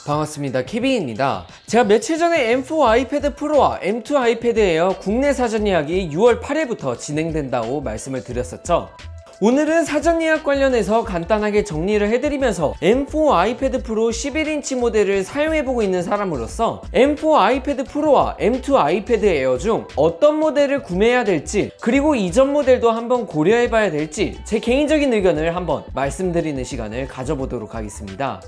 반갑습니다. 케빈입니다. 제가 며칠 전에 M4 아이패드 프로와 M2 아이패드 에어 국내 사전 예약이 6월 8일부터 진행된다고 말씀을 드렸었죠. 오늘은 사전 예약 관련해서 간단하게 정리를 해드리면서 M4 아이패드 프로 11인치 모델을 사용해보고 있는 사람으로서 M4 아이패드 프로와 M2 아이패드 에어 중 어떤 모델을 구매해야 될지, 그리고 이전 모델도 한번 고려해봐야 될지 제 개인적인 의견을 한번 말씀드리는 시간을 가져보도록 하겠습니다.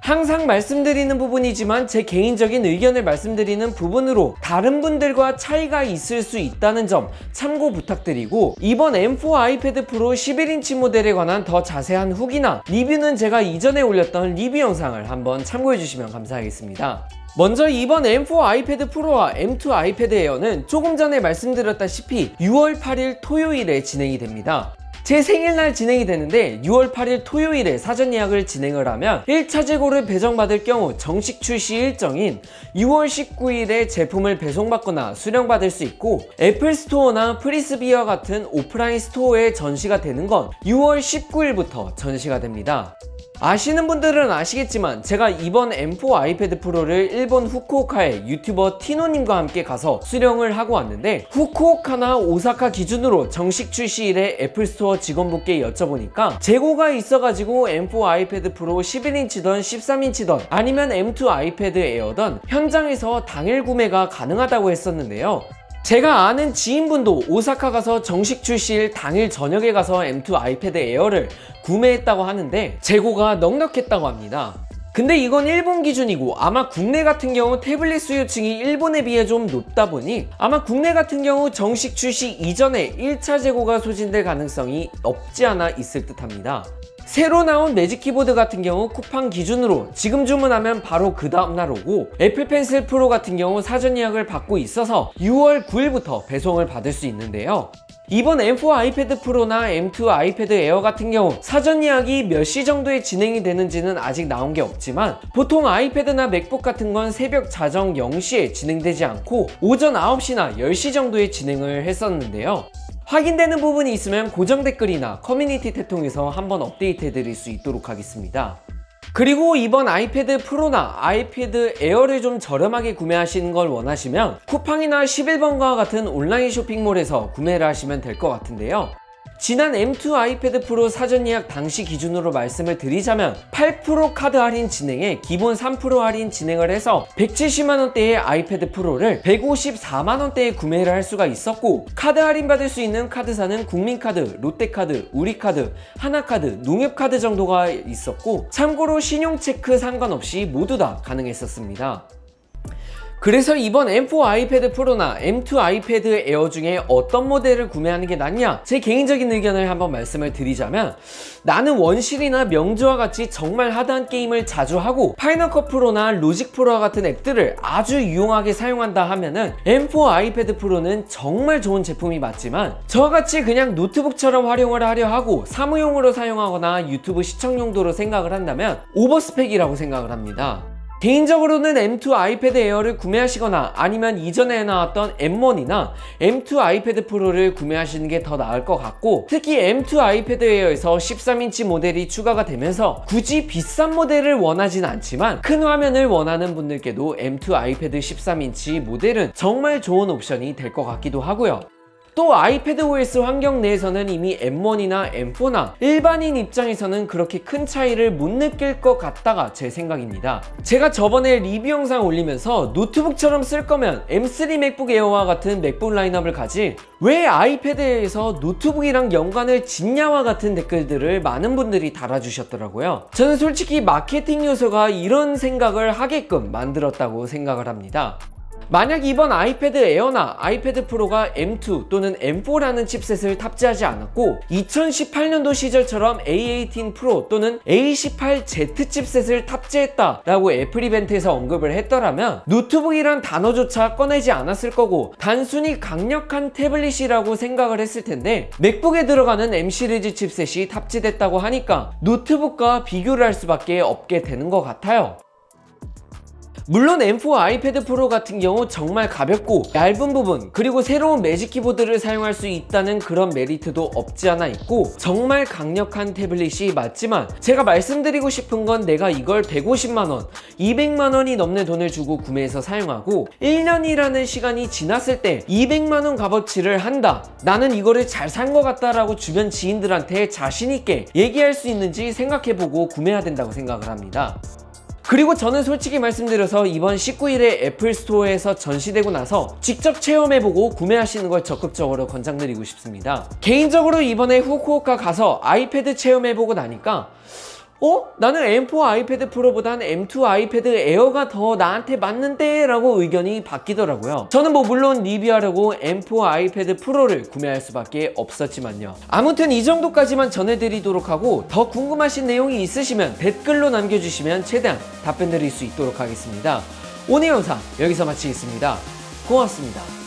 항상 말씀드리는 부분이지만 제 개인적인 의견을 말씀드리는 부분으로 다른 분들과 차이가 있을 수 있다는 점 참고 부탁드리고, 이번 M4 아이패드 프로 11인치 모델에 관한 더 자세한 후기나 리뷰는 제가 이전에 올렸던 리뷰 영상을 한번 참고해 주시면 감사하겠습니다. 먼저 이번 M4 아이패드 프로와 M2 아이패드 에어는 조금 전에 말씀드렸다시피 6월 8일 토요일에 진행이 됩니다. 제 생일날 진행이 되는데 6월 8일 토요일에 사전 예약을 진행을 하면 1차 재고를 배정받을 경우 정식 출시 일정인 6월 19일에 제품을 배송받거나 수령받을 수 있고, 애플 스토어나 프리스비와 같은 오프라인 스토어에 전시가 되는 건 6월 19일부터 전시가 됩니다. 아시는 분들은 아시겠지만 제가 이번 M4 아이패드 프로를 일본 후쿠오카의 유튜버 티노님과 함께 가서 수령을 하고 왔는데, 후쿠오카나 오사카 기준으로 정식 출시일에 애플스토어 직원분께 여쭤보니까 재고가 있어가지고 M4 아이패드 프로 11인치던 13인치던 아니면 M2 아이패드 에어던 현장에서 당일 구매가 가능하다고 했었는데요. 제가 아는 지인분도 오사카 가서 정식 출시일 당일 저녁에 가서 M2 아이패드 에어를 구매했다고 하는데 재고가 넉넉했다고 합니다. 근데 이건 일본 기준이고, 아마 국내 같은 경우 태블릿 수요층이 일본에 비해 좀 높다 보니 아마 국내 같은 경우 정식 출시 이전에 1차 재고가 소진될 가능성이 없지 않아 있을 듯 합니다. 새로 나온 매직 키보드 같은 경우 쿠팡 기준으로 지금 주문하면 바로 그 다음날 오고, 애플 펜슬 프로 같은 경우 사전 예약을 받고 있어서 6월 9일부터 배송을 받을 수 있는데요. 이번 M4 아이패드 프로나 M2 아이패드 에어 같은 경우 사전 예약이 몇 시 정도에 진행이 되는지는 아직 나온 게 없지만, 보통 아이패드나 맥북 같은 건 새벽 자정 0시에 진행되지 않고 오전 9시나 10시 정도에 진행을 했었는데요. 확인되는 부분이 있으면 고정 댓글이나 커뮤니티 탭 통해서 한번 업데이트 해드릴 수 있도록 하겠습니다. 그리고 이번 아이패드 프로나 아이패드 에어를 좀 저렴하게 구매하시는 걸 원하시면 쿠팡이나 11번가와 같은 온라인 쇼핑몰에서 구매를 하시면 될 것 같은데요. 지난 M2 아이패드 프로 사전 예약 당시 기준으로 말씀을 드리자면 8% 카드 할인 진행에 기본 3% 할인 진행을 해서 170만원대의 아이패드 프로를 154만원대에 구매를 할 수가 있었고, 카드 할인 받을 수 있는 카드사는 국민카드, 롯데카드, 우리카드, 하나카드, 농협카드 정도가 있었고, 참고로 신용체크 상관없이 모두 다 가능했었습니다. 그래서 이번 M4 아이패드 프로나 M2 아이패드 에어 중에 어떤 모델을 구매하는 게 낫냐, 제 개인적인 의견을 한번 말씀을 드리자면, 나는 원실이나 명주와 같이 정말 하드한 게임을 자주 하고 파이널 컷 프로나 로직 프로와 같은 앱들을 아주 유용하게 사용한다 하면은 M4 아이패드 프로는 정말 좋은 제품이 맞지만, 저와 같이 그냥 노트북처럼 활용을 하려 하고 사무용으로 사용하거나 유튜브 시청 용도로 생각을 한다면 오버스펙이라고 생각을 합니다. 개인적으로는 M2 아이패드 에어를 구매하시거나 아니면 이전에 나왔던 M1이나 M2 아이패드 프로를 구매하시는 게 더 나을 것 같고, 특히 M2 아이패드 에어에서 13인치 모델이 추가가 되면서 굳이 비싼 모델을 원하진 않지만 큰 화면을 원하는 분들께도 M2 아이패드 13인치 모델은 정말 좋은 옵션이 될 것 같기도 하고요. 또 아이패드 OS 환경 내에서는 이미 M1이나 M4나 일반인 입장에서는 그렇게 큰 차이를 못 느낄 것 같다가 제 생각입니다. 제가 저번에 리뷰 영상 올리면서 노트북처럼 쓸 거면 M3 맥북 에어와 같은 맥북 라인업을 가지 왜 아이패드에서 노트북이랑 연관을 짓냐와 같은 댓글들을 많은 분들이 달아주셨더라고요. 저는 솔직히 마케팅 요소가 이런 생각을 하게끔 만들었다고 생각을 합니다. 만약 이번 아이패드 에어나 아이패드 프로가 M2 또는 M4라는 칩셋을 탑재하지 않았고 2018년도 시절처럼 A18 프로 또는 A18Z 칩셋을 탑재했다 라고 애플 이벤트에서 언급을 했더라면 노트북이란 단어조차 꺼내지 않았을 거고 단순히 강력한 태블릿이라고 생각을 했을 텐데, 맥북에 들어가는 M 시리즈 칩셋이 탑재됐다고 하니까 노트북과 비교를 할 수밖에 없게 되는 것 같아요. 물론 M4 아이패드 프로 같은 경우 정말 가볍고 얇은 부분, 그리고 새로운 매직 키보드를 사용할 수 있다는 그런 메리트도 없지 않아 있고 정말 강력한 태블릿이 맞지만, 제가 말씀드리고 싶은 건 내가 이걸 150만원, 200만원이 넘는 돈을 주고 구매해서 사용하고 1년이라는 시간이 지났을 때 200만원 값어치를 한다, 나는 이거를 잘 산 것 같다 라고 주변 지인들한테 자신있게 얘기할 수 있는지 생각해보고 구매해야 된다고 생각을 합니다. 그리고 저는 솔직히 말씀드려서 이번 19일에 애플 스토어에서 전시되고 나서 직접 체험해보고 구매하시는 걸 적극적으로 권장드리고 싶습니다. 개인적으로 이번에 후쿠오카 가서 아이패드 체험해보고 나니까 나는 M4 아이패드 프로보단 M2 아이패드 에어가 더 나한테 맞는데 라고 의견이 바뀌더라고요. 저는 물론 리뷰하려고 M4 아이패드 프로를 구매할 수밖에 없었지만요. 아무튼 이 정도까지만 전해드리도록 하고, 더 궁금하신 내용이 있으시면 댓글로 남겨주시면 최대한 답변드릴 수 있도록 하겠습니다. 오늘 영상 여기서 마치겠습니다. 고맙습니다.